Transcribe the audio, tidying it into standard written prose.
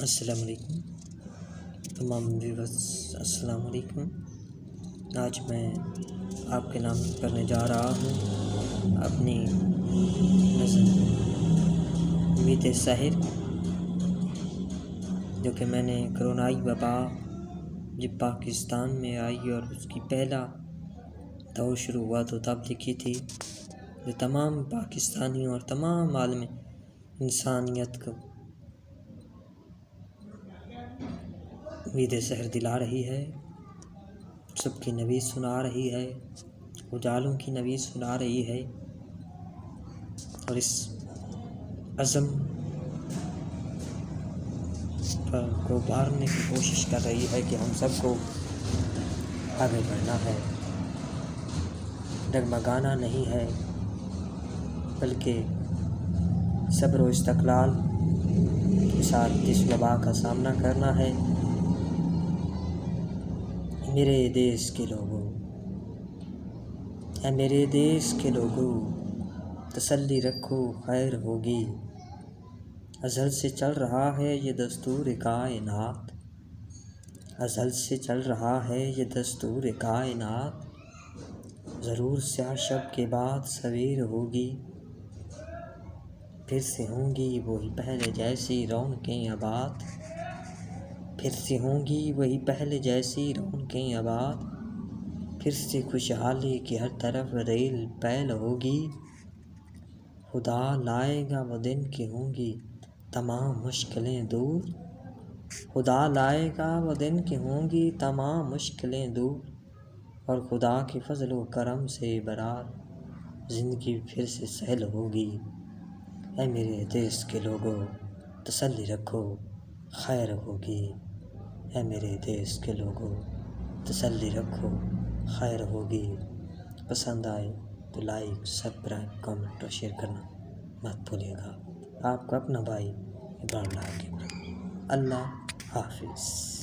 السلام علیکم تمام ویورز، السلام علیکم۔ آج میں آپ کے نام کرنے جا رہا ہوں اپنی نظم امید سحر، جو کہ میں نے کرونائی وبا جب پاکستان میں آئی اور اس کی پہلا دور شروع ہوا تو تب لکھی تھی، جو تمام پاکستانیوں اور تمام عالم انسانیت کو امید سحر دلا رہی ہے، سب کی نوید سنا رہی ہے، اجالوں کی نوید سنا رہی ہے، اور اس عزم کو ابھارنے کی کوشش کر رہی ہے کہ ہم سب کو آگے بڑھنا ہے، ڈگمگانا نہیں ہے، بلکہ صبر و استقلال کے ساتھ اس وبا کا سامنا کرنا ہے۔ میرے دیش کے لوگوں، اے میرے دیش کے لوگوں، تسلی رکھو خیر ہوگی، ازل سے چل رہا ہے یہ دستور کائنات، ازل سے چل رہا ہے یہ دستور کائنات، ضرور سیاہ شب کے بعد سویر ہوگی، پھر سے ہوں گی وہی پہلے جیسی رونقیں آباد، پھر سے ہوں گی وہی پہلے جیسی رونقیں آباد، پھر سے خوشحالی کی ہر طرف ریل پیل ہوگی، خدا لائے گا وہ دن کہ ہوں گی تمام مشکلیں دور، خدا لائے گا وہ دن کہ ہوں گی تمام مشکلیں دور، اور خدا کے فضل و کرم سے برار زندگی پھر سے سہل ہوگی۔ اے میرے دیش کے لوگوں، تسلی رکھو خیر ہوگی، اے میرے دیش کے لوگوں، تسلی رکھو خیر ہوگی۔ پسند آئے تو لائک، سبسکرائب، کامنٹ اور شیئر کرنا مت بھولیے گا۔ آپ کا اپنا بھائی ابراہیم لاہور۔ اللہ حافظ۔